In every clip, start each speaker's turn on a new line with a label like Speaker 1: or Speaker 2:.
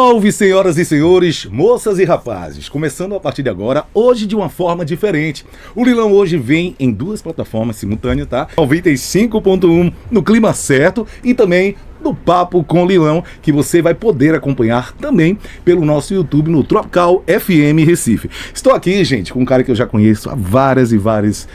Speaker 1: Salve, senhoras e senhores, moças e rapazes! Começando a partir de agora, hoje de uma forma diferente. O Lilão hoje vem em duas plataformas simultâneas, tá? 95.1 no clima certo e também no Papo com Lilão, que você vai poder acompanhar também pelo nosso YouTube no Tropical FM Recife. Estou aqui, gente, com um cara que eu já conheço há vários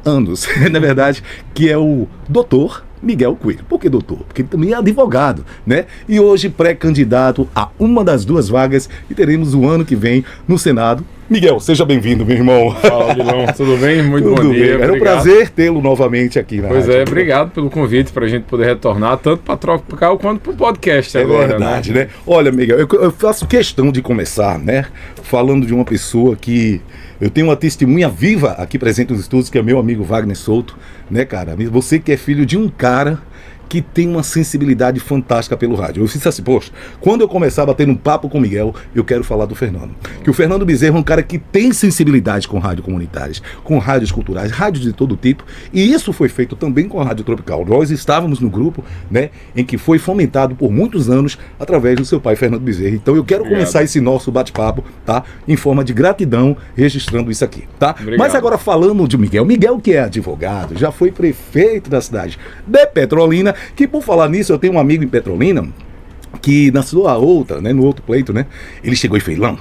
Speaker 1: anos, na verdade, que é o Dr. Miguel Coelho. Por que doutor? Porque ele também é advogado, né? E hoje pré-candidato a uma das duas vagas que teremos o ano que vem no Senado. Miguel, seja bem-vindo, meu irmão.
Speaker 2: Fala, Lilão. Tudo bem? Muito bom dia.
Speaker 1: Era um prazer tê-lo novamente aqui na
Speaker 2: Pois
Speaker 1: rádio.
Speaker 2: Obrigado pelo convite para a gente poder retornar, tanto para Tropical quanto para o podcast agora.
Speaker 1: É verdade, né? Olha, Miguel, eu faço questão de começar, né? Falando de uma pessoa que eu tenho uma testemunha viva aqui presente nos estudos, que é meu amigo Wagner Souto, né, cara? Você que é filho de um cara que tem uma sensibilidade fantástica pelo rádio. Eu disse assim, poxa, quando eu começar a bater um papo com o Miguel, eu quero falar do Fernando. Que o Fernando Bezerra é um cara que tem sensibilidade com rádios comunitárias, com rádios culturais, rádios de todo tipo, e isso foi feito também com a Rádio Tropical. Nós estávamos no grupo, né, em que foi fomentado por muitos anos através do seu pai, Fernando Bezerra. Então eu quero começar esse nosso bate-papo, tá, em forma de gratidão, registrando isso aqui, tá?
Speaker 2: Obrigado.
Speaker 1: Mas agora falando de Miguel que é advogado, já foi prefeito da cidade de Petrolina, que por falar nisso, eu tenho um amigo em Petrolina, que na sua outra, né, no outro pleito, né, ele chegou e fez, Lão,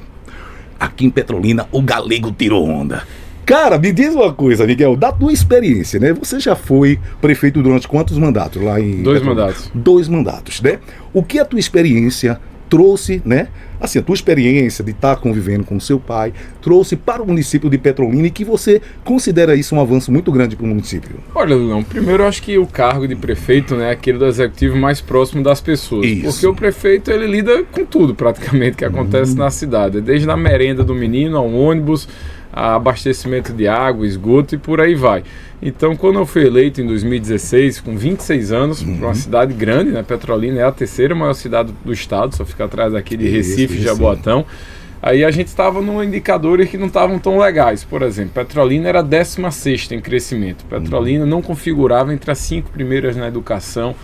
Speaker 1: aqui em Petrolina o galego tirou onda. Cara, me diz uma coisa, Miguel, da tua experiência, né, você já foi prefeito durante quantos mandatos lá em
Speaker 2: Dois
Speaker 1: Petrolina?
Speaker 2: mandatos.
Speaker 1: 2 mandatos, né? O que a tua experiência trouxe, né? Assim, a tua experiência de estar convivendo com o seu pai trouxe para o município de Petrolina e que você considera isso um avanço muito grande para o município?
Speaker 2: Olha, Lilão, primeiro eu acho que o cargo de prefeito, né, é aquele do executivo mais próximo das pessoas.
Speaker 1: Isso.
Speaker 2: Porque o prefeito, ele lida com tudo praticamente que acontece na cidade. Desde a merenda do menino, ao ônibus, a abastecimento de água, esgoto e por aí vai. Então, quando eu fui eleito em 2016, com 26 anos, para uma cidade grande, né? Petrolina é a terceira maior cidade do estado, só fica atrás aqui de Recife e Jaboatão. Aí a gente estava num indicadores que não estavam tão legais. Por exemplo, Petrolina era a 16ª em crescimento. Petrolina não configurava entre as 5 primeiras na educação.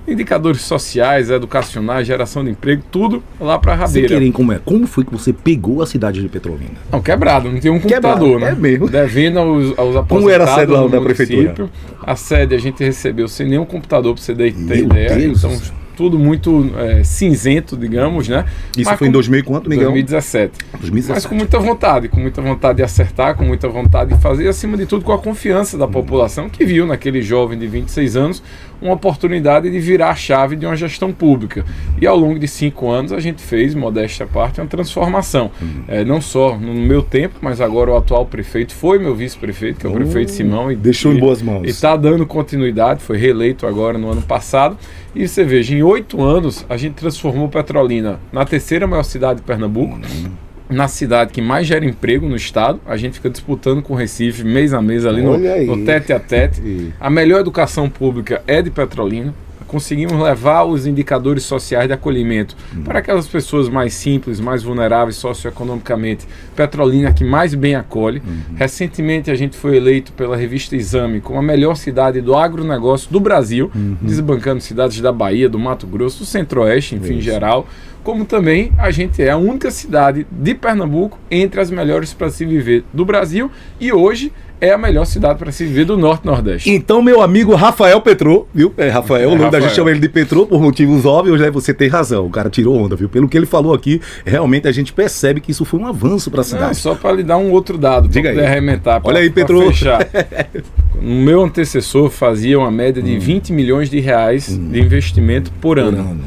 Speaker 2: Indicadores sociais, educacionais, geração de emprego, tudo lá para a rabeira.
Speaker 1: Sem querer, como foi que você pegou a cidade de Petrolina?
Speaker 2: Não, quebrado, não tinha um computador, né?
Speaker 1: É mesmo.
Speaker 2: Devendo aos aposentados.
Speaker 1: Como era a sede lá da
Speaker 2: município.
Speaker 1: prefeitura?
Speaker 2: A sede a gente recebeu sem nenhum computador, para você ter
Speaker 1: Meu
Speaker 2: ideia.
Speaker 1: Deus.
Speaker 2: Então, tudo muito cinzento, digamos, né?
Speaker 1: Isso
Speaker 2: Mas
Speaker 1: foi em 2000 e quanto, Miguel?
Speaker 2: 2017.
Speaker 1: 2017.
Speaker 2: Mas com muita vontade de acertar, com muita vontade de fazer, e acima de tudo com a confiança da população, que viu naquele jovem de 26 anos uma oportunidade de virar a chave de uma gestão pública. E ao longo de 5 anos a gente fez, modéstia à parte, uma transformação. Não só no meu tempo, mas agora o atual prefeito foi meu vice-prefeito, que é o prefeito Simão.
Speaker 1: Deixou em boas mãos.
Speaker 2: E está dando continuidade, foi reeleito agora no ano passado. E você veja, em 8 anos a gente transformou Petrolina na terceira maior cidade de Pernambuco, na cidade que mais gera emprego no estado. A gente fica disputando com o Recife mês a mês ali no tete a tete. A melhor educação pública é de Petrolina. Conseguimos levar os indicadores sociais de acolhimento para aquelas pessoas mais simples, mais vulneráveis socioeconomicamente. Petrolina que mais bem acolhe. Recentemente a gente foi eleito pela revista Exame como a melhor cidade do agronegócio do Brasil, desbancando cidades da Bahia, do Mato Grosso, do Centro-Oeste, enfim, em geral. Como também a gente é a única cidade de Pernambuco entre as melhores para se viver do Brasil e hoje é a melhor cidade para se viver do Norte e Nordeste.
Speaker 1: Então, meu amigo Rafael Petrô, viu? Rafael, o nome da gente chama ele de Petrô por motivos óbvios, né? Você tem razão, o cara tirou onda, viu? Pelo que ele falou aqui, realmente a gente percebe que isso foi um avanço para a cidade.
Speaker 2: Não, só para lhe dar um outro dado, para poder arrementar.
Speaker 1: Olha aí, Petrô.
Speaker 2: Fechar. O meu antecessor fazia uma média de 20 milhões de reais de investimento por ano.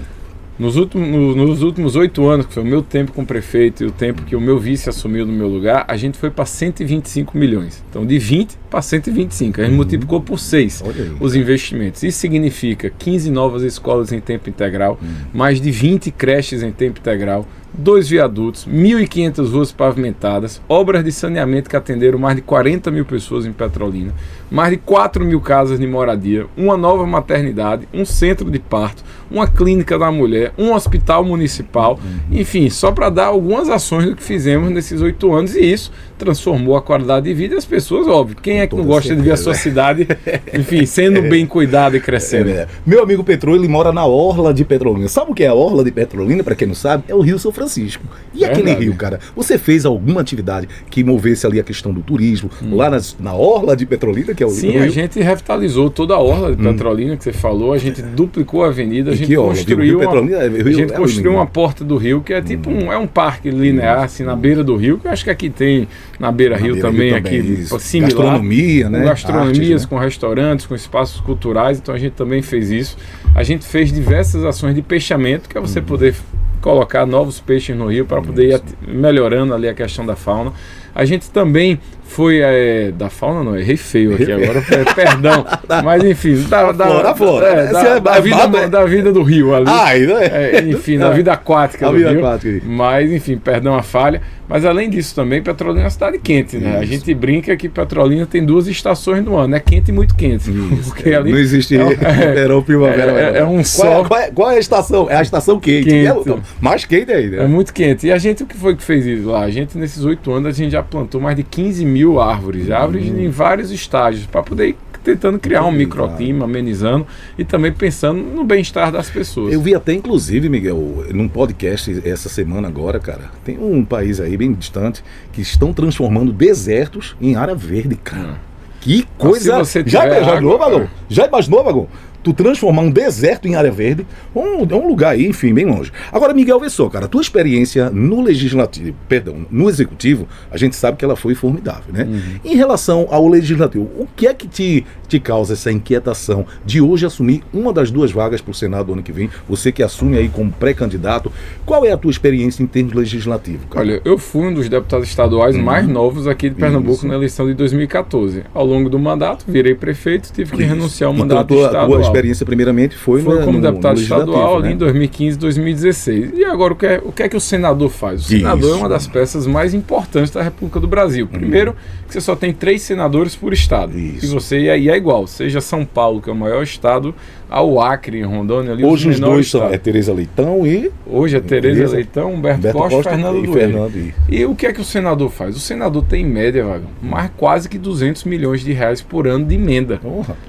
Speaker 2: Nos últimos 8 anos, que foi o meu tempo com o prefeito e o tempo que o meu vice assumiu no meu lugar, a gente foi para 125 milhões. Então, de 20 para 125. A gente multiplicou por 6 os investimentos. Isso significa 15 novas escolas em tempo integral, mais de 20 creches em tempo integral, 2 viadutos, 1.500 ruas pavimentadas, obras de saneamento que atenderam mais de 40 mil pessoas em Petrolina, mais de 4 mil casas de moradia, uma nova maternidade, um centro de parto, uma clínica da mulher, um hospital municipal, enfim, só para dar algumas ações do que fizemos nesses 8 anos, e isso transformou a qualidade de vida das pessoas, óbvio. Quem é que não gosta de ver a sua cidade, enfim, sendo bem cuidada e crescendo?
Speaker 1: Meu amigo Petro, ele mora na orla de Petrolina. Sabe o que é a orla de Petrolina, para quem não sabe? É o Rio São Francisco. E aquele rio, cara, você fez alguma atividade que movesse ali a questão do turismo, lá na orla de Petrolina, que é o
Speaker 2: Sim,
Speaker 1: rio?
Speaker 2: A gente revitalizou toda a orla de Petrolina, que você falou, a gente duplicou a avenida, a gente construiu uma porta do rio, que é tipo um parque linear, assim, na beira do rio, que eu acho que aqui tem na beira-rio também, aqui similar.
Speaker 1: Gastronomia, né?
Speaker 2: Com gastronomias,
Speaker 1: Artes, né?
Speaker 2: com restaurantes, com espaços culturais, então a gente também fez isso. A gente fez diversas ações de peixamento, que é você poder colocar novos peixes no rio para poder ir melhorando ali a questão da fauna. A gente também foi da fauna, não, errei feio aqui agora, perdão, mas enfim, da vida do rio ali, enfim, da vida aquática do rio, mas enfim, perdão a falha. Mas além disso também, Petrolina é uma cidade quente, né? Isso. A gente brinca que Petrolina tem 2 estações no ano, é quente e muito quente. Porque ali
Speaker 1: não existe verão, primavera.
Speaker 2: É um sol.
Speaker 1: Qual é a estação? É a estação quente. Mais quente ainda.
Speaker 2: É muito quente. E a gente, o que foi que fez isso lá? A gente, nesses 8 anos, a gente já plantou mais de 15 mil árvores. Árvores em vários estágios, para poder ir tentando criar um microclima, amenizando e também pensando no bem-estar das pessoas.
Speaker 1: Eu vi até, inclusive, Miguel, num podcast essa semana agora, cara, tem um país aí bem distante que estão transformando desertos em área verde, cara. Que coisa! Já imaginou, Vagão? Tu transformar um deserto em área verde, um lugar aí, enfim, bem longe. Agora, Miguel, vê só, cara, tua experiência no legislativo, no executivo, a gente sabe que ela foi formidável, né? Em relação ao legislativo, o que é que te causa essa inquietação de hoje assumir uma das 2 vagas para o Senado ano que vem? Você que assume aí como pré-candidato, qual é a tua experiência em termos legislativos, cara?
Speaker 2: Olha, eu fui um dos deputados estaduais mais novos aqui de Pernambuco na eleição de 2014. Ao longo do mandato, virei prefeito, tive que renunciar ao mandato estadual.
Speaker 1: A experiência primeiramente foi
Speaker 2: como deputado estadual ali
Speaker 1: né?
Speaker 2: em 2015, 2016. E agora o que é que o senador faz? O senador é uma das peças mais importantes da República do Brasil. Primeiro, que você só tem 3 senadores por estado. E você aí é igual, seja São Paulo, que é o maior estado, ao Acre, em Rondônia. Ali,
Speaker 1: hoje os 2 são Tereza Leitão e...
Speaker 2: Hoje é Tereza Leitão, Humberto Costa e Fernando Dueiro. E o que é que o senador faz? O senador tem, em média, mais quase que 200 milhões de reais por ano de emenda.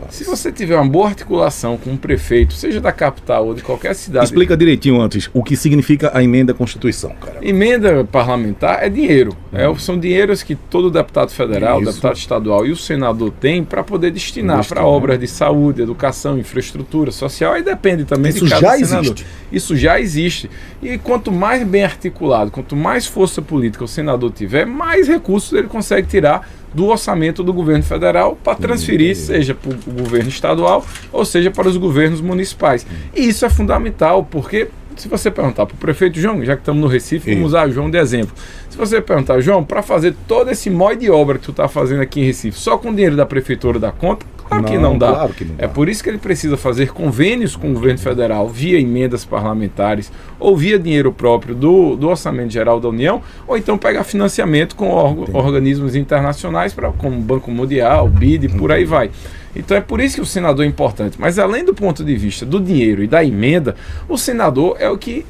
Speaker 2: Se você tiver uma boa articulação com um prefeito, seja da capital ou de qualquer cidade...
Speaker 1: Explica direitinho antes o que significa a emenda à Constituição, cara.
Speaker 2: Emenda parlamentar é dinheiro. São dinheiros que todo deputado federal, deputado estadual e o senador tem para poder destinar para obras de saúde, educação, infraestrutura social, aí depende também de cada senador. Isso já existe. E quanto mais bem articulado, quanto mais força política o senador tiver, mais recursos ele consegue tirar do orçamento do governo federal para transferir, seja para o governo estadual ou seja para os governos municipais. E isso é fundamental, porque se você perguntar para o prefeito João, já que estamos no Recife, vamos usar o João de exemplo. Se você perguntar, João, para fazer todo esse mói de obra que tu está fazendo aqui em Recife, só com o dinheiro da prefeitura dá conta? Claro que não dá.
Speaker 1: Claro que não dá.
Speaker 2: É por isso que ele precisa fazer convênios com o governo federal via emendas parlamentares ou via dinheiro próprio do Orçamento Geral da União, ou então pegar financiamento com organismos internacionais, como o Banco Mundial, o BID, por aí vai. Então é por isso que o senador é importante. Mas além do ponto de vista do dinheiro e da emenda, o senador é o que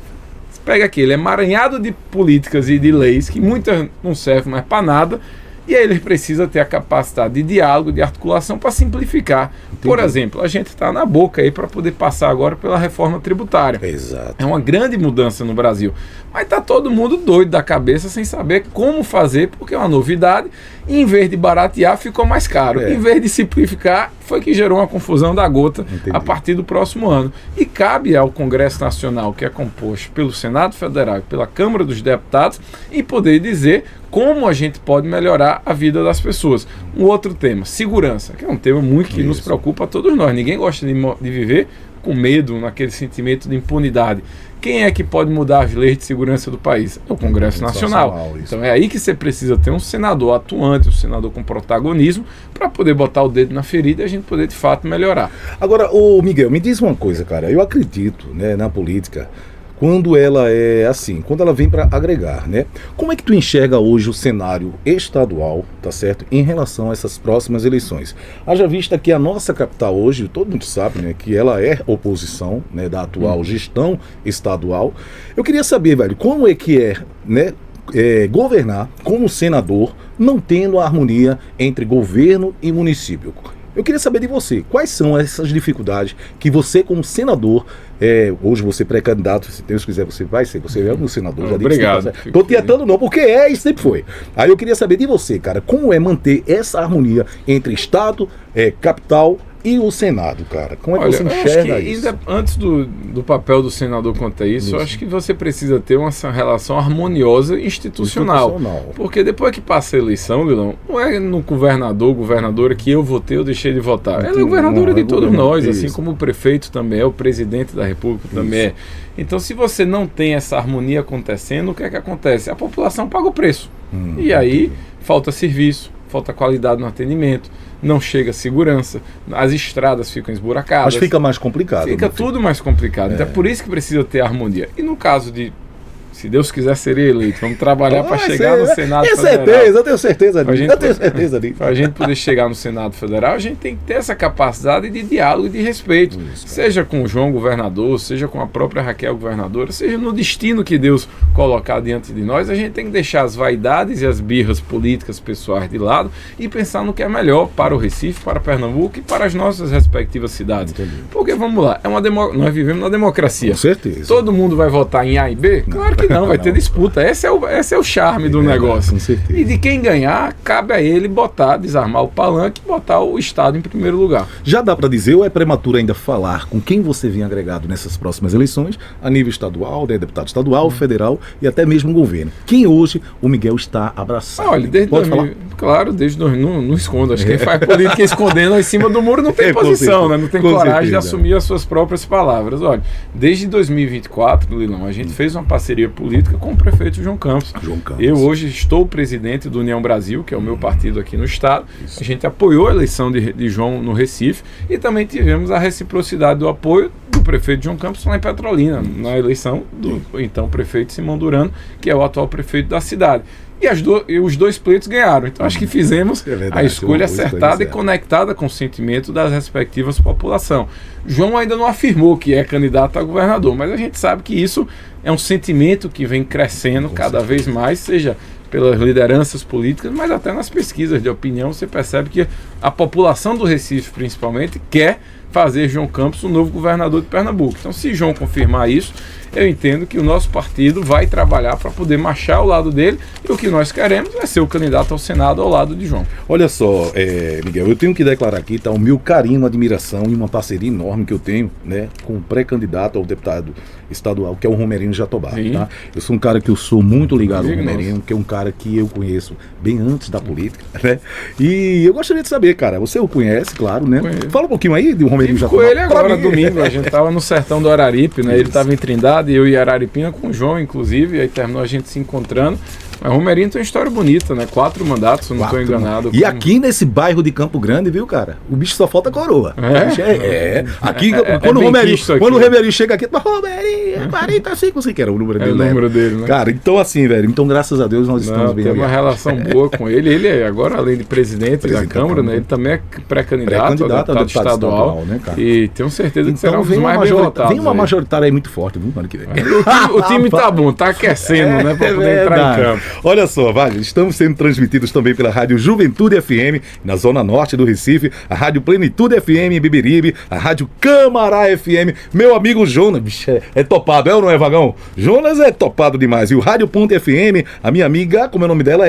Speaker 2: pega aquele emaranhado de políticas e de leis que muitas não servem mais para nada, e aí ele precisa ter a capacidade de diálogo, de articulação para simplificar. Entendi. Por exemplo, a gente está na boca aí para poder passar agora pela reforma tributária.
Speaker 1: Exato.
Speaker 2: É uma grande mudança no Brasil. Mas está todo mundo doido da cabeça sem saber como fazer, porque é uma novidade. E em vez de baratear, ficou mais caro. Em vez de simplificar, foi que gerou uma confusão da gota. Entendi. A partir do próximo ano. E cabe ao Congresso Nacional, que é composto pelo Senado Federal e pela Câmara dos Deputados, e poder dizer como a gente pode melhorar a vida das pessoas. Um outro tema, segurança, que é um tema muito que nos preocupa a todos nós. Ninguém gosta de viver com medo, naquele sentimento de impunidade. Quem é que pode mudar as leis de segurança do país? É o Congresso Nacional. Então é aí que você precisa ter um senador atuante, um senador com protagonismo, para poder botar o dedo na ferida e a gente poder de fato melhorar.
Speaker 1: Agora, ô Miguel, me diz uma coisa, cara. Eu acredito, né, na política. quando ela é assim, quando ela vem para agregar, né? Como é que tu enxerga hoje o cenário estadual, tá certo, em relação a essas próximas eleições? Haja vista que a nossa capital hoje, todo mundo sabe, né, que ela é oposição, né, da atual gestão estadual. Eu queria saber, velho, como é que né, governar como senador, não tendo a harmonia entre governo e município. Eu queria saber de você, quais são essas dificuldades que você, como senador, hoje você pré-candidato, se Deus quiser você vai ser, você é o meu senador. Já
Speaker 2: obrigado.
Speaker 1: Estou tietando não, porque e sempre foi. Aí eu queria saber de você, cara, como é manter essa harmonia entre Estado, capital e o Senado, cara? Como é que você enxerga isso?
Speaker 2: Antes do papel do senador quanto a isso, eu acho que você precisa ter uma relação harmoniosa institucional. Porque depois que passa a eleição, Lilão, não é no governadora que eu votei ou deixei de votar. Ela é governadora de todos nós, assim como o prefeito também é, o presidente da República também é. Então, se você não tem essa harmonia acontecendo, o que é que acontece? A população paga o preço. E aí, falta serviço, falta qualidade no atendimento, não chega segurança, as estradas ficam esburacadas.
Speaker 1: Mas fica mais complicado.
Speaker 2: Fica tudo mais complicado. Então é por isso que precisa ter harmonia. E no caso de, se Deus quiser, seria eleito, vamos trabalhar para chegar no Senado Federal.
Speaker 1: Eu tenho certeza disso.
Speaker 2: Para a gente poder chegar no Senado Federal, a gente tem que ter essa capacidade de diálogo e de respeito. Seja com o João governador, seja com a própria Raquel governadora, seja no destino que Deus colocar diante de nós, a gente tem que deixar as vaidades e as birras políticas pessoais de lado e pensar no que é melhor para o Recife, para Pernambuco e para as nossas respectivas cidades. Porque, vamos lá, nós vivemos na democracia.
Speaker 1: Com certeza.
Speaker 2: Todo mundo vai votar em A e B? Claro que não, vai ter disputa. Esse é o charme do negócio.
Speaker 1: Com certeza.
Speaker 2: E de quem ganhar, cabe a ele desarmar o palanque e botar o Estado em primeiro lugar.
Speaker 1: Já dá para dizer ou é prematuro ainda falar com quem você vem agregado nessas próximas eleições, a nível estadual, né, deputado estadual, federal e até mesmo governo? Quem hoje o Miguel está abraçando?
Speaker 2: Olha, desde 2000, claro, desde 2000, não escondo. Acho que quem faz política escondendo em cima do muro não tem posição, né? Não tem coragem de assumir as suas próprias palavras. Olha, desde 2024, Lilão, a gente fez uma parceria política com o prefeito João Campos. Eu hoje estou presidente do União Brasil, que é o meu partido aqui no estado. A gente apoiou a eleição de João no Recife e também tivemos a reciprocidade do apoio do prefeito João Campos lá em Petrolina, na eleição do então prefeito Simão Durano, que é o atual prefeito da cidade. E os dois pleitos ganharam. Então acho que fizemos a escolha acertada e conectada com o sentimento das respectivas populações. João ainda não afirmou que é candidato a governador, mas a gente sabe que isso é um sentimento que vem crescendo cada vez mais, seja pelas lideranças políticas, mas até nas pesquisas de opinião você percebe que a população do Recife, principalmente, quer fazer João Campos o novo governador de Pernambuco. Então, se João confirmar isso, eu entendo que o nosso partido vai trabalhar para poder marchar ao lado dele, e o que nós queremos é ser o candidato ao Senado ao lado de João.
Speaker 1: Olha só, Miguel, eu tenho que declarar aqui, tá, o meu carinho, admiração e uma parceria enorme que eu tenho, né, com o pré-candidato ao deputado estadual, que é o Romerinho Jatobá, tá? Eu sou um cara que eu sou muito ligado ao Romerinho, que é um cara que eu conheço bem antes da política, né? E eu gostaria de saber, cara, você o conhece, claro, né? Fala um pouquinho aí do Romerinho Jatobá.
Speaker 2: Com ele agora, domingo, a gente tava no sertão do Araripe, né? Ele tava em Trindade, eu e Araripina com o João, inclusive, e aí terminou a gente se encontrando. Mas Romerinho tem uma história bonita, né? 4 mandatos, se não estou enganado.
Speaker 1: E aqui nesse bairro de Campo Grande, viu, cara? O bicho só falta coroa. Aqui, quando o Romerinho chega aqui, Romerinho, 45, sei que era o número dele.
Speaker 2: É o número dele, né?
Speaker 1: Cara, então assim, velho, então graças a Deus nós estamos bem.
Speaker 2: Tem uma relação boa com ele. Ele é agora, além de presidente da Câmara, né? Ele também é pré-candidato a deputado estadual, né, cara? E tenho certeza que será um dos mais bem votados.
Speaker 1: Vem uma majoritária aí muito forte, viu, ano que vem.
Speaker 2: O time tá bom, tá aquecendo, né? Pra poder entrar em campo.
Speaker 1: Olha só, vale, estamos sendo transmitidos também pela Rádio Juventude FM, na Zona Norte do Recife, a Rádio Plenitude FM em Bibiribe, a Rádio Camará FM, meu amigo Jonas, bicho, é topado, é ou não é, Vagão? Jonas é topado demais, e o Rádio Ponte FM, a minha amiga, como é o nome dela?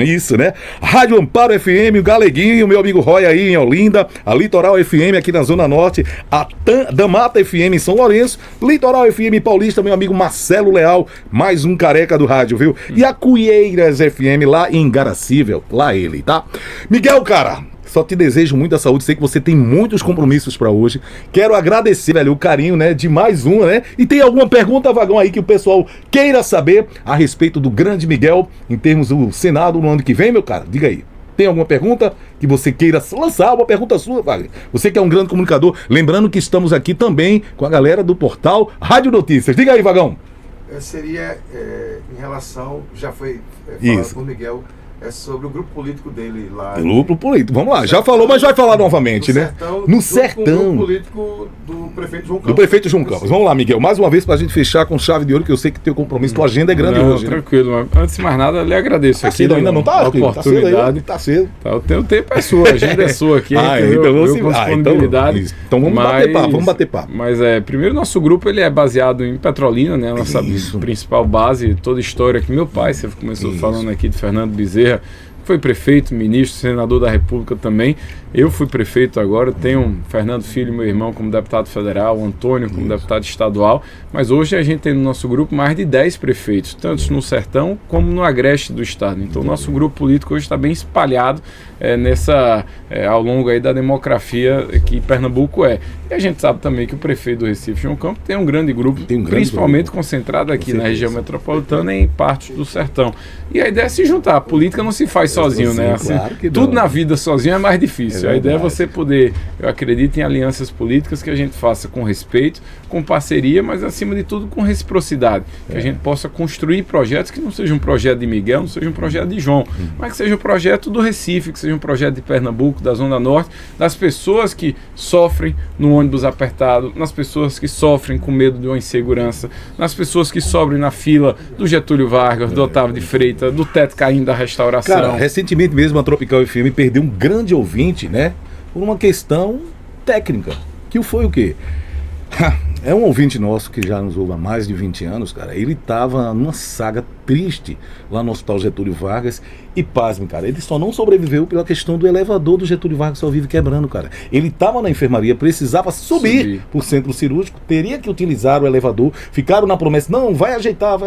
Speaker 1: Isso, né? Rádio Amparo FM, o Galeguinho, meu amigo Roy aí em Olinda, a Litoral FM aqui na Zona Norte, a Damata FM em São Lourenço, Litoral FM Paulista, meu amigo Marcelo Leal, mais um careca do rádio, viu? E a Cuieiras FM lá em Garacível, lá ele, tá? Miguel, cara, só te desejo muita saúde, sei que você tem muitos compromissos pra hoje. Quero agradecer, velho, o carinho, né, de mais uma, né? E tem alguma pergunta, Vagão, aí que o pessoal queira saber a respeito do grande Miguel em termos do Senado no ano que vem, meu cara? Diga aí. Tem alguma pergunta que você queira lançar? Uma pergunta sua, Wagner. Você que é um grande comunicador. Lembrando que estamos aqui também com a galera do portal Rádio Notícias. Diga aí, Vagão.
Speaker 3: Seria em relação, já foi falado
Speaker 1: Isso.
Speaker 3: por Miguel, sobre o grupo político dele lá.
Speaker 1: Grupo político. Vamos lá. Já falou, mas vai falar novamente, né? No Sertão.
Speaker 3: O grupo político do prefeito João Campos.
Speaker 1: Do prefeito João Campos. Vamos lá, Miguel. Mais uma vez pra gente fechar com chave de ouro, que eu sei que teu compromisso, tua agenda é grande hoje.
Speaker 2: Tranquilo, mas antes de mais nada, lhe agradeço aqui.
Speaker 1: Cedo ainda não tá?
Speaker 2: A oportunidade.
Speaker 1: Tá cedo.
Speaker 2: Tá, o tempo é sua, a agenda é sua aqui.
Speaker 1: Então vamos bater papo, vamos bater papo.
Speaker 2: Mas primeiro nosso grupo ele é baseado em Petrolina, né? A nossa principal base, toda a história que meu pai, você começou falando aqui de Fernando Bezerra, foi prefeito, ministro, senador da República também. Eu fui prefeito agora, tenho Fernando Filho, meu irmão, como deputado federal, o Antônio como deputado estadual, mas hoje a gente tem no nosso grupo mais de 10 prefeitos, tanto no Sertão como no Agreste do estado. Então o nosso grupo político hoje está bem espalhado ao longo aí da demografia que Pernambuco é. E a gente sabe também que o prefeito do Recife, João Campos, tem um grande grupo, principalmente concentrado aqui na região metropolitana e em partes do Sertão. E a ideia é se juntar, a política não se faz sozinho, né? Assim,
Speaker 1: claro que
Speaker 2: tudo
Speaker 1: não.
Speaker 2: Na vida sozinho é mais difícil. A ideia é você poder, eu acredito em alianças políticas que a gente faça com respeito, com parceria, mas acima de tudo com reciprocidade. Que a gente possa construir projetos que não seja um projeto de Miguel, não seja um projeto de João, mas que seja um projeto do Recife, que seja um projeto de Pernambuco, da Zona Norte, das pessoas que sofrem no ônibus apertado, nas pessoas que sofrem com medo de uma insegurança, nas pessoas que sofrem na fila do Getúlio Vargas, do Otávio de Freitas, do teto caindo da restauração.
Speaker 1: Cara, recentemente mesmo a Tropical FM perdeu um grande ouvinte, né? Por uma questão técnica. Que foi o quê? É um ouvinte nosso que já nos ouve há mais de 20 anos, cara. Ele estava numa saga triste lá no Hospital Getúlio Vargas. E pasme, cara, ele só não sobreviveu pela questão do elevador do Getúlio Vargas, só vive quebrando, cara. Ele estava na enfermaria, precisava subir pro centro cirúrgico, teria que utilizar o elevador, ficaram na promessa, não, vai ajeitar,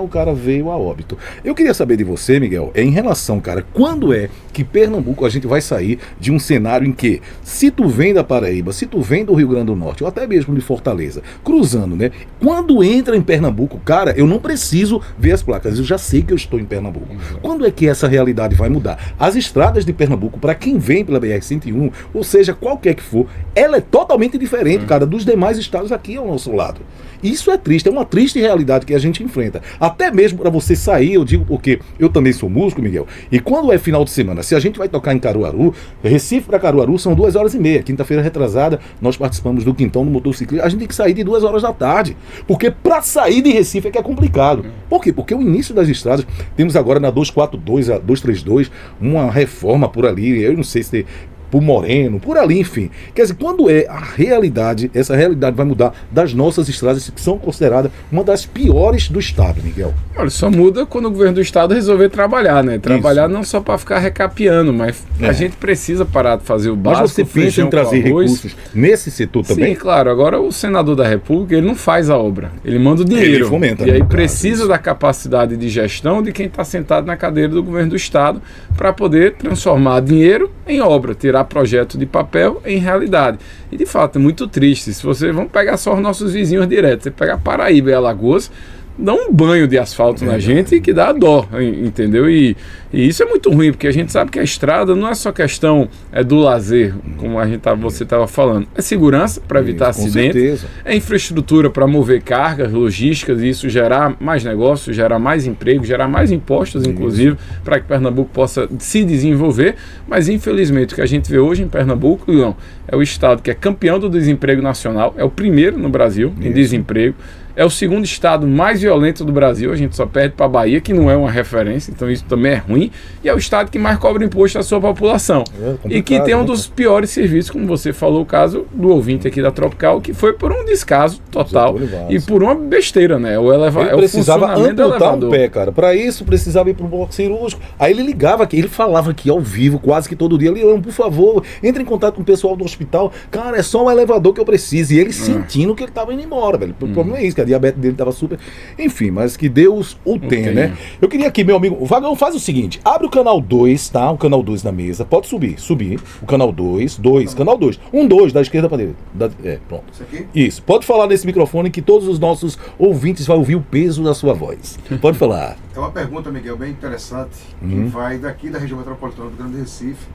Speaker 1: o cara veio a óbito. Eu queria saber de você, Miguel, em relação, cara, quando é que Pernambuco a gente vai sair de um cenário em que, se tu vem da Paraíba, se tu vem do Rio Grande do Norte, ou até mesmo de Fortaleza, cruzando, né? Quando entra em Pernambuco, cara, eu não preciso ver as placas, eu já sei que eu estou em Pernambuco. Quando é que essa realidade vai mudar? As estradas de Pernambuco, para quem vem pela BR-101, ou seja, qualquer que for, ela é totalmente diferente, cara, dos demais estados aqui ao nosso lado. Isso é triste, é uma triste realidade que a gente enfrenta. Até mesmo para você sair, eu digo porque eu também sou músico, Miguel, e quando é final de semana, se a gente vai tocar em Caruaru, Recife para Caruaru são 2h30. Quinta-feira retrasada, nós participamos do Quintão no motociclismo. A gente tem que sair de 2h da tarde, porque para sair de Recife é que é complicado. Por quê? Porque o início das estradas, temos agora na 242, a 232, uma reforma por ali, eu não sei se por Moreno, por ali, enfim. Quer dizer, quando é a realidade, essa realidade vai mudar das nossas estradas, que são consideradas uma das piores do estado, Miguel.
Speaker 2: Olha, só muda quando o governo do estado resolver trabalhar, né? Trabalhar não só para ficar recapeando, mas a gente precisa parar de fazer o básico.
Speaker 1: Mas você pensa em trazer recursos nesse setor também?
Speaker 2: Sim, claro. Agora o senador da República, ele não faz a obra, ele manda o dinheiro.
Speaker 1: Ele fomenta,
Speaker 2: e aí precisa da capacidade de gestão de quem está sentado na cadeira do governo do estado para poder transformar dinheiro em obra, tirar projeto de papel em realidade. E de fato é muito triste. Se você, vamos pegar só os nossos vizinhos diretos, você pega Paraíba e Alagoas, dá um banho de asfalto na gente que dá dó, entendeu? E isso é muito ruim, porque a gente sabe que a estrada não é só questão do lazer, como você estava falando, é segurança para evitar acidentes, é infraestrutura para mover cargas, logísticas, e isso gerar mais negócios, gerar mais emprego, gerar mais impostos, inclusive, para que Pernambuco possa se desenvolver. Mas infelizmente o que a gente vê hoje em Pernambuco, não, é o estado que é campeão do desemprego nacional, é o primeiro no Brasil em desemprego. É o segundo estado mais violento do Brasil, a gente só perde para a Bahia, que não é uma referência, então isso também é ruim. E é o estado que mais cobra imposto à sua população. E que tem um dos piores serviços, como você falou, o caso do ouvinte aqui da Tropical, que foi por um descaso total e por uma besteira, né?
Speaker 1: Ele precisava amputar um pé, cara. Para isso, precisava ir para o bloco cirúrgico. Aí ele ligava aqui, ele falava aqui ao vivo, quase que todo dia, Leão, por favor, entre em contato com o pessoal do hospital. Cara, é só um elevador que eu preciso. E ele sentindo que ele estava indo embora, velho. O problema é isso, a diabetes dele estava super... Enfim, mas que Deus o tenha, né? Eu queria aqui, meu amigo... Vagão, faz o seguinte, abre o canal 2, tá? O canal 2 na mesa. Pode subir. O canal 2, canal 2. 2, da esquerda para direita. Pronto.
Speaker 3: Isso aqui?
Speaker 1: Isso. Pode falar nesse microfone que todos os nossos ouvintes vão ouvir o peso da sua voz. Pode falar.
Speaker 3: É uma pergunta, Miguel, bem interessante, que vai daqui da região metropolitana do Grande Recife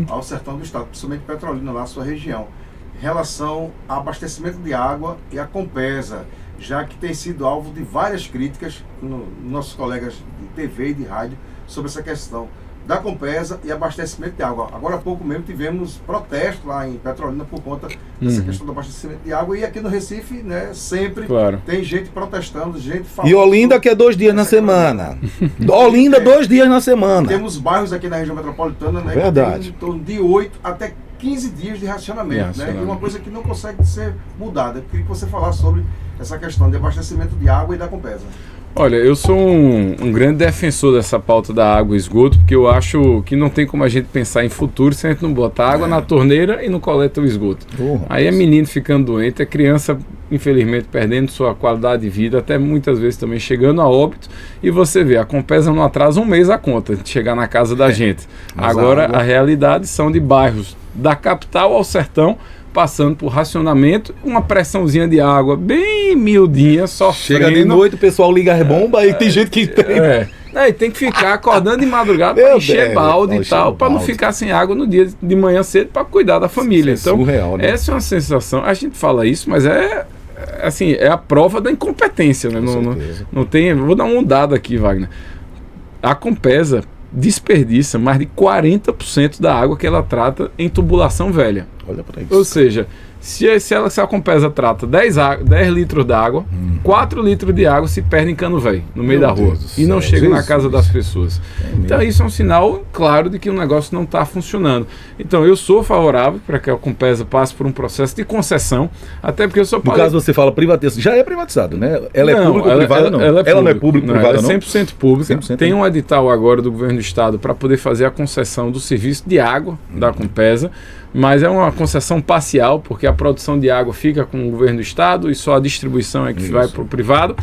Speaker 3: ao sertão do estado, principalmente Petrolina, lá a sua região, em relação ao abastecimento de água e a Compesa, já que tem sido alvo de várias críticas nossos colegas de TV e de rádio sobre essa questão da Compesa e abastecimento de água. Agora há pouco mesmo tivemos protesto lá em Petrolina por conta dessa questão do abastecimento de água, e aqui no Recife, né, sempre tem gente protestando, gente falando.
Speaker 1: E Olinda que é 2 dias na semana. Olinda, 2 dias na semana.
Speaker 3: Temos bairros aqui na região metropolitana, né,
Speaker 1: verdade,
Speaker 3: que tem em torno de 8 até 15 dias de racionamento, né? E uma coisa que não consegue ser mudada. Eu queria que você falasse sobre essa questão de abastecimento de água e da Compesa.
Speaker 2: Olha, eu sou um grande defensor dessa pauta da água e esgoto, porque eu acho que não tem como a gente pensar em futuro se a gente não botar água na torneira e não coleta o esgoto. Aí é menino ficando doente, é criança, infelizmente, perdendo sua qualidade de vida, até muitas vezes também chegando a óbito. E você vê, a Compesa não atrasa um mês a conta de chegar na casa da gente. Agora, a realidade são de bairros da capital ao sertão, passando por racionamento, uma pressãozinha de água bem miudinha, sofrendo.
Speaker 1: Chega de noite, o pessoal liga as bombas e tem gente que tem...
Speaker 2: E tem que ficar acordando de madrugada para encher balde e tal, para não ficar sem água no dia de manhã cedo para cuidar da família. Então,
Speaker 1: surreal, né?
Speaker 2: Essa é uma sensação. A gente fala isso, mas é a prova da incompetência, né? Não tem... Vou dar um dado aqui, Wagner. A Compesa desperdiça mais de 40% da água que ela trata em tubulação velha.
Speaker 1: Olha para isso.
Speaker 2: Ou seja, se a Compesa trata 10 litros d'água, 4 litros de água se perde em cano velho, no meio da rua, e não chega na casa das pessoas. Então isso é um sinal claro de que o negócio não está funcionando. Então eu sou favorável para que a Compesa passe por um processo de concessão, até porque eu sou...
Speaker 1: No caso você fala privatização, já é privatizado, né? Ela é pública ou privada? Não.
Speaker 2: Ela
Speaker 1: não é público-privada, não?
Speaker 2: Ela é 100% pública. 100%, tem um edital agora do governo do estado para poder fazer a concessão do serviço de água da Compesa, mas é uma concessão parcial, porque a produção de água fica com o governo do estado e só a distribuição é que vai para o privado.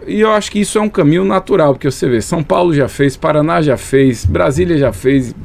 Speaker 2: E eu acho que isso é um caminho natural, porque você vê, São Paulo já fez, Paraná já fez, Brasília já fez,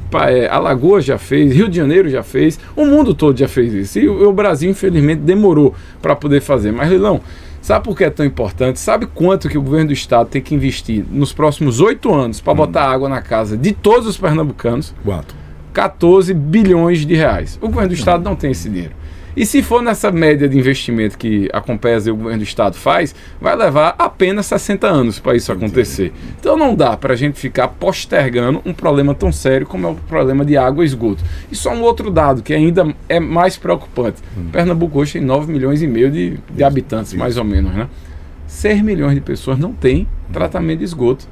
Speaker 2: Alagoas já fez, Rio de Janeiro já fez, o mundo todo já fez isso. E o Brasil, infelizmente, demorou para poder fazer. Mas, Lilão, sabe por que é tão importante? Sabe quanto que o governo do estado tem que investir nos próximos 8 anos para botar água na casa de todos os pernambucanos?
Speaker 1: Quanto?
Speaker 2: 14 bilhões de reais. O governo do estado não tem esse dinheiro. E se for nessa média de investimento que a Compesa e o governo do estado faz, vai levar apenas 60 anos para isso acontecer. Então não dá para a gente ficar postergando um problema tão sério como é o problema de água e esgoto. E só um outro dado que ainda é mais preocupante. Pernambuco hoje tem 9 milhões e meio de habitantes, mais ou menos, né? 6 milhões de pessoas não têm tratamento de esgoto.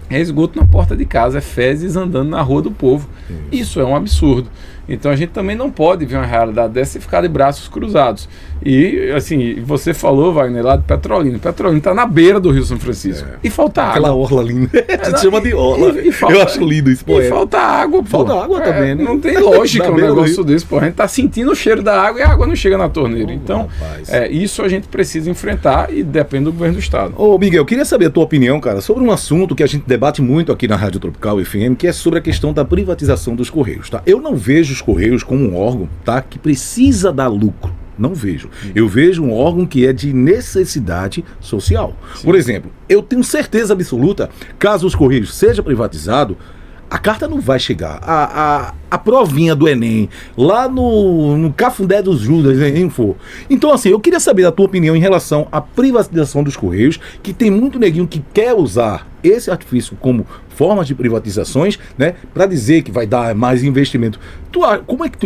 Speaker 2: É esgoto na porta de casa, é fezes andando na rua do povo. Isso é um absurdo. Então a gente também não pode ver uma realidade dessa e ficar de braços cruzados. E assim, você falou, Wagner, lá de Petrolina. Petrolina está na beira do Rio São Francisco. E falta água.
Speaker 1: Aquela orla linda. A gente chama de orla. Eu acho lindo isso, pô.
Speaker 2: E falta água, pô.
Speaker 1: Falta água também, né?
Speaker 2: Não tem lógica um negócio desse, pô. A gente está sentindo o cheiro da água e a água não chega na torneira. Então, isso a gente precisa enfrentar e depende do governo do estado.
Speaker 1: Ô, Miguel, eu queria saber a tua opinião, cara, sobre um assunto que a gente debate muito aqui na Rádio Tropical FM, que é sobre a questão da privatização dos Correios, tá? Eu não vejo os Correios como um órgão, tá, que precisa dar lucro. Não vejo. Eu vejo um órgão que é de necessidade social. Sim. Por exemplo, eu tenho certeza absoluta, caso os Correios seja privatizado, a carta não vai chegar. A provinha do Enem, lá no Cafundé dos Judas, nem for. Então, assim, eu queria saber a tua opinião em relação à privatização dos Correios, que tem muito neguinho que quer usar esse artifício como forma de privatizações, né, para dizer que vai dar mais investimento.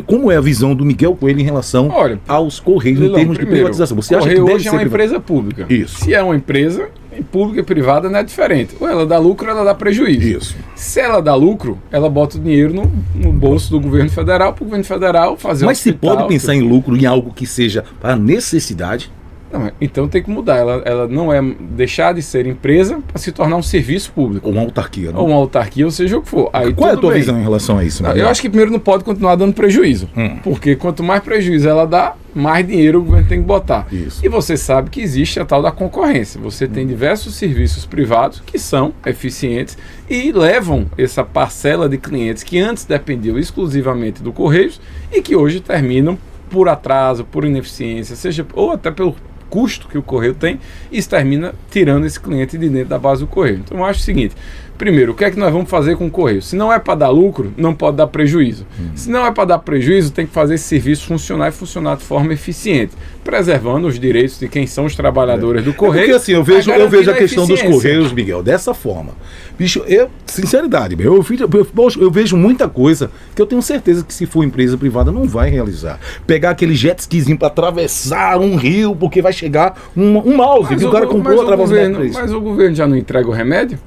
Speaker 1: Como é a visão do Miguel Coelho em relação aos Correios em termos de privatização?
Speaker 2: Você acha que deve hoje é uma empresa pública.
Speaker 1: Isso.
Speaker 2: Se é uma empresa pública e privada, não é diferente. Ou ela dá lucro ou ela dá prejuízo.
Speaker 1: Isso.
Speaker 2: Se ela dá lucro, ela bota o dinheiro no bolso do governo federal, para o governo federal fazer
Speaker 1: Mas se pode pensar em lucro em algo que seja para necessidade?
Speaker 2: Não, então tem que mudar. Ela não é deixar de ser empresa para se tornar um serviço público.
Speaker 1: Ou uma autarquia, não?
Speaker 2: Ou uma autarquia, ou seja o que for. Aí,
Speaker 1: qual é a tua visão em relação a isso?
Speaker 2: Eu acho que primeiro não pode continuar dando prejuízo. Porque quanto mais prejuízo ela dá, mais dinheiro o governo tem que botar.
Speaker 1: Isso.
Speaker 2: E você sabe que existe a tal da concorrência. Você tem diversos serviços privados que são eficientes e levam essa parcela de clientes que antes dependiam exclusivamente do Correios e que hoje terminam por atraso, por ineficiência, seja ou até pelo custo que o Correio tem, e isso termina tirando esse cliente de dentro da base do Correio. Então eu acho o seguinte: primeiro, o que é que nós vamos fazer com o Correio? Se não é para dar lucro, não pode dar prejuízo. Se não é para dar prejuízo, tem que fazer esse serviço funcionar e funcionar de forma eficiente, preservando os direitos de quem são os trabalhadores do Correio.
Speaker 1: Porque assim, eu vejo a questão dos Correios, Miguel, dessa forma. Bicho, sinceridade, eu vejo muita coisa que eu tenho certeza que se for empresa privada não vai realizar. Pegar aquele jet skizinho para atravessar um rio porque vai chegar um mouse que o cara comprou através da empresa.
Speaker 2: Mas o governo já não entrega o remédio?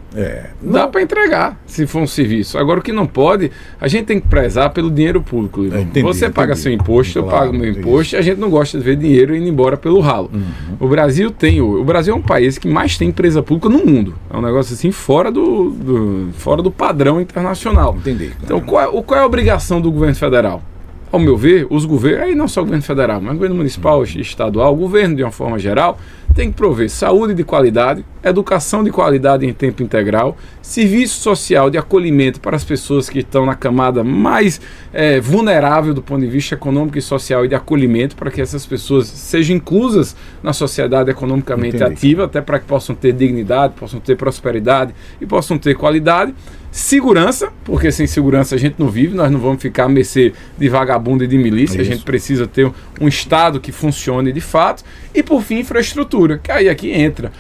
Speaker 2: Dá para entregar, se for um serviço. Agora, o que não pode, a gente tem que prezar pelo dinheiro público. Você paga seu imposto, eu pago meu imposto, e a gente não gosta de ver dinheiro indo embora pelo ralo. O Brasil é um país que mais tem empresa pública no mundo. É um negócio assim fora do padrão internacional.
Speaker 1: Entendi.
Speaker 2: Então, qual é a obrigação do governo federal? Ao meu ver, os governos, aí não só o governo federal, mas o governo municipal, estadual, o governo de uma forma geral, tem que prover saúde de qualidade, educação de qualidade em tempo integral, serviço social de acolhimento para as pessoas que estão na camada mais vulnerável do ponto de vista econômico e social, e de acolhimento para que essas pessoas sejam inclusas na sociedade economicamente ativa, até para que possam ter dignidade, possam ter prosperidade e possam ter qualidade. Segurança, porque sem segurança a gente não vive, nós não vamos ficar à mercê de vagabundo e de milícia, a gente precisa ter um Estado que funcione de fato. E por fim, infraestrutura, que aí aqui entra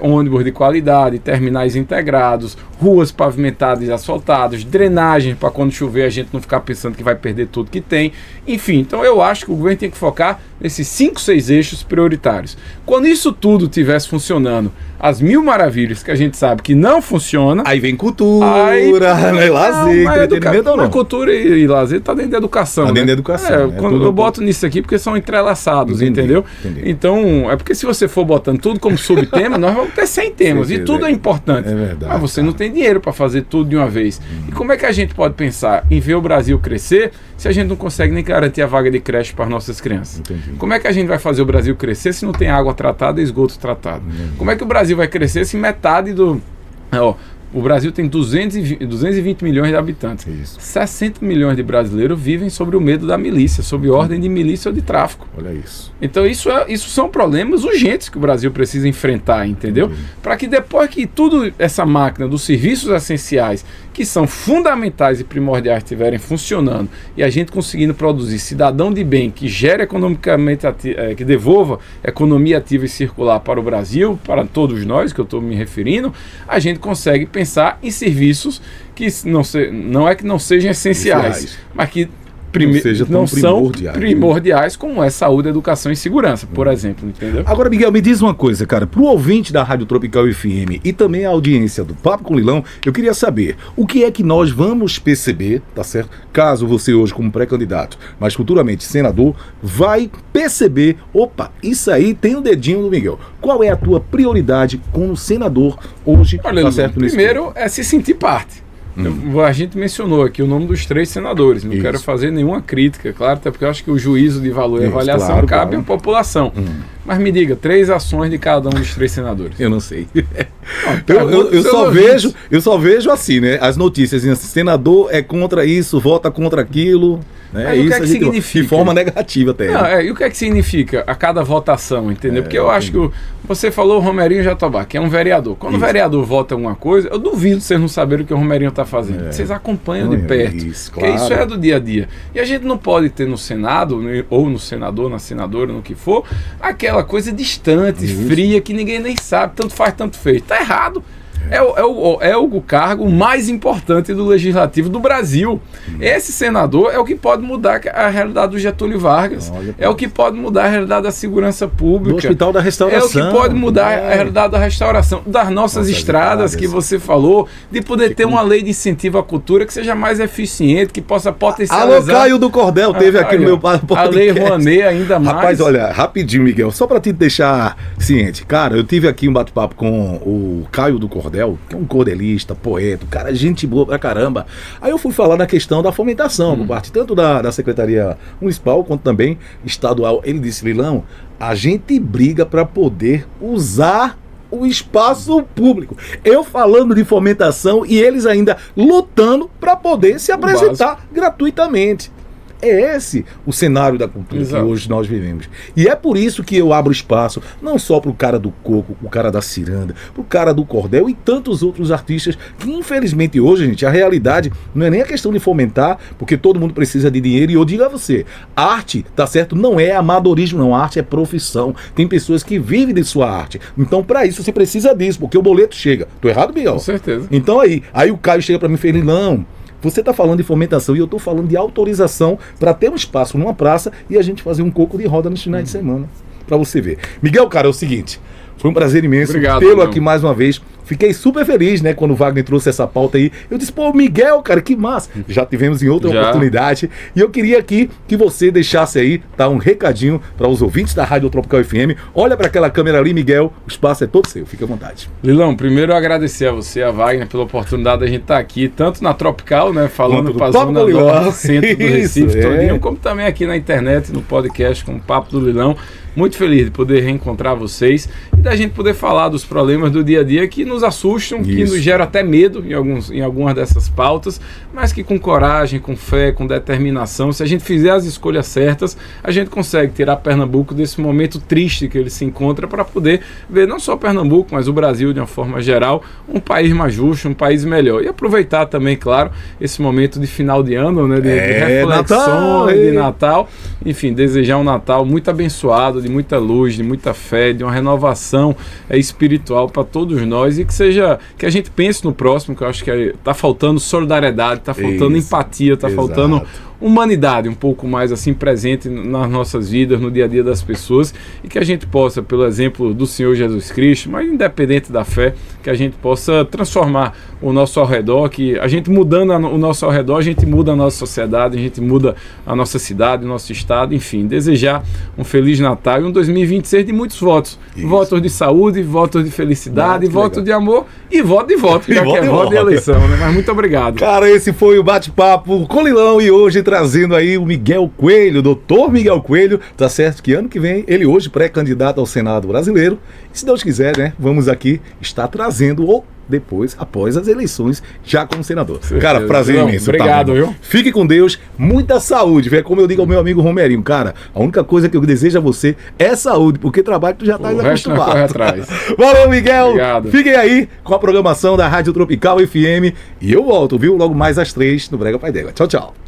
Speaker 2: ônibus de qualidade, terminais integrados, ruas pavimentadas e asfaltadas, drenagem para quando chover a gente não ficar pensando que vai perder tudo que tem. Enfim, então eu acho que o governo tem que focar nesses 5, 6 eixos prioritários. Quando isso tudo estivesse funcionando, as mil maravilhas que a gente sabe que não funciona...
Speaker 1: Aí vem cultura, lazer, entretenimento ou não?
Speaker 2: Mas cultura e lazer está dentro da educação.
Speaker 1: Dentro da educação.
Speaker 2: Quando eu boto nisso aqui porque são entrelaçados, entendeu? Então, é porque se você for botando tudo como subtema, nós vamos ter 100 temas e tudo é importante.
Speaker 1: É verdade.
Speaker 2: Mas você não tem dinheiro para fazer tudo de uma vez. E como é que a gente pode pensar em ver o Brasil crescer se a gente não consegue nem garantir a vaga de creche para as nossas crianças? Como é que a gente vai fazer o Brasil crescer se não tem água tratada e esgoto tratado? Como é que o Brasil vai crescer se metade do... O Brasil tem 220 milhões de habitantes. 60 milhões de brasileiros vivem sobre o medo da milícia, sob ordem de milícia ou de tráfico.
Speaker 1: Olha isso.
Speaker 2: Então isso são problemas urgentes que o Brasil precisa enfrentar, entendeu? Para que depois que tudo essa máquina dos serviços essenciais, que são fundamentais e primordiais, estiverem funcionando, e a gente conseguindo produzir cidadão de bem que gere economicamente, que devolva economia ativa e circular para o Brasil, para todos nós, que eu estou me referindo, a gente consegue pensar em serviços que não é que não sejam essenciais, mas que não são primordiais, como é saúde, educação e segurança, por exemplo, entendeu?
Speaker 1: Agora, Miguel, me diz uma coisa, cara, pro ouvinte da Rádio Tropical FM e também a audiência do Papo com Lilão, eu queria saber o que é que nós vamos perceber, tá certo? Caso você hoje como pré-candidato, mas futuramente senador, vai perceber, opa, isso aí tem o dedinho do Miguel. Qual é a tua prioridade como senador hoje?
Speaker 2: Olha, tá certo, primeiro é se sentir parte. A gente mencionou aqui o nome dos 3 senadores. Não quero fazer nenhuma crítica, claro, até porque eu acho que o juízo de valor e avaliação cabe à população. Mas me diga, 3 ações de cada um dos 3 senadores.
Speaker 1: Eu não sei. Eu só vejo assim, né? As notícias, assim, senador é contra isso, vota contra aquilo. Né?
Speaker 2: Isso o que é que significa?
Speaker 1: De forma negativa até.
Speaker 2: Não, e o que é que significa a cada votação, entendeu? Porque eu acho que você falou o Romerinho Jatobá, que é um vereador. Quando o vereador vota alguma coisa, eu duvido vocês não saberem o que o Romerinho está fazendo. Vocês acompanham de perto. Porque isso é do dia a dia. E a gente não pode ter no Senado, ou no senador, na senadora, no que for, aquela coisa distante, fria, que ninguém nem sabe, tanto faz, tanto fez. Está errado. É o cargo mais importante do Legislativo do Brasil. Esse senador é o que pode mudar a realidade do Getúlio Vargas. É o que pode mudar a realidade da segurança pública. Do
Speaker 1: Hospital da Restauração.
Speaker 2: É o que pode mudar a realidade da restauração. Das nossas estradas que você falou. De poder ter uma lei de incentivo à cultura que seja mais eficiente, que possa potencializar.
Speaker 1: Alô, Caio do Cordel, teve aqui no meu podcast.
Speaker 2: A Lei Rouanet ainda mais.
Speaker 1: Rapaz, olha, rapidinho, Miguel, só para te deixar ciente. Cara, eu tive aqui um bate-papo com o Caio do Cordel. Cordel, que é um cordelista, poeta, cara, gente boa pra caramba. Aí eu fui falar da questão da fomentação, por parte tanto da Secretaria Municipal quanto também estadual. Ele disse, Lilão, a gente briga para poder usar o espaço público. Eu falando de fomentação e eles ainda lutando para poder se apresentar gratuitamente. É esse o cenário da cultura que hoje nós vivemos. E é por isso que eu abro espaço, não só para o cara do coco, o cara da ciranda, para o cara do cordel e tantos outros artistas que, infelizmente, hoje, gente, a realidade não é nem a questão de fomentar, porque todo mundo precisa de dinheiro. E eu digo a você, arte, tá certo, não é amadorismo, não. A arte é profissão. Tem pessoas que vivem de sua arte. Então, para isso, você precisa disso, porque o boleto chega. Tô errado, Miguel?
Speaker 2: Com certeza.
Speaker 1: Então, aí o Caio chega para mim e fala, não, você está falando de fomentação e eu estou falando de autorização para ter um espaço numa praça e a gente fazer um coco de roda nos finais de semana. Para você ver. Miguel, cara, é o seguinte, foi um prazer imenso tê-lo aqui mais uma vez. Fiquei super feliz, né, quando o Wagner trouxe essa pauta aí. Eu disse, pô, Miguel, cara, que massa. Já tivemos em outra oportunidade. E eu queria aqui que você deixasse aí, tá, um recadinho para os ouvintes da Rádio Tropical FM. Olha para aquela câmera ali, Miguel, o espaço é todo seu, fica à vontade.
Speaker 2: Lilão, primeiro eu agradecer a você, a Wagner, pela oportunidade de a gente estar aqui, tanto na Tropical, né, falando para a zona do centro do Recife todinho, como também aqui na internet, no podcast, com o Papo do Lilão. Muito feliz de poder reencontrar vocês e da gente poder falar dos problemas do dia a dia que nos assustam, que nos geram até medo em algumas dessas pautas, mas que com coragem, com fé, com determinação, se a gente fizer as escolhas certas, a gente consegue tirar Pernambuco desse momento triste que ele se encontra para poder ver não só Pernambuco, mas o Brasil de uma forma geral, um país mais justo, um país melhor. E aproveitar também, claro, esse momento de final de ano, né, de reflexão, de Natal, enfim, desejar um Natal muito abençoado, de muita luz, de muita fé, de uma renovação espiritual para todos nós e que a gente pense no próximo, que eu acho que está faltando solidariedade, está faltando empatia, está faltando humanidade um pouco mais assim presente nas nossas vidas, no dia a dia das pessoas e que a gente possa, pelo exemplo do Senhor Jesus Cristo, mas independente da fé, que a gente possa transformar o nosso ao redor, que a gente mudando o nosso ao redor, a gente muda a nossa sociedade, a gente muda a nossa cidade, o nosso estado, enfim, desejar um Feliz Natal e um 2026 de muitos votos. Votos de saúde, votos de felicidade, votos de amor e voto de voto, já que é voto de eleição, né? Mas muito obrigado.
Speaker 1: Cara, esse foi o bate-papo com Lilão e hoje trazendo aí o Miguel Coelho, doutor Miguel Coelho, tá certo que ano que vem, ele hoje pré-candidato ao Senado brasileiro, e se Deus quiser, né, vamos aqui estar trazendo ou depois, após as eleições, já como senador. Cara, prazer imenso.
Speaker 2: Obrigado, viu?
Speaker 1: Fique com Deus, muita saúde, velho. Como eu digo ao meu amigo Romerinho, cara, a única coisa que eu desejo a você é saúde, porque trabalho tu já tá acostumado.
Speaker 2: Corre atrás.
Speaker 1: Valeu, Miguel.
Speaker 2: Obrigado.
Speaker 1: Fiquem aí com a programação da Rádio Tropical FM e eu volto, viu? Logo mais às 3 no Brega Pai Dégua. Tchau, tchau.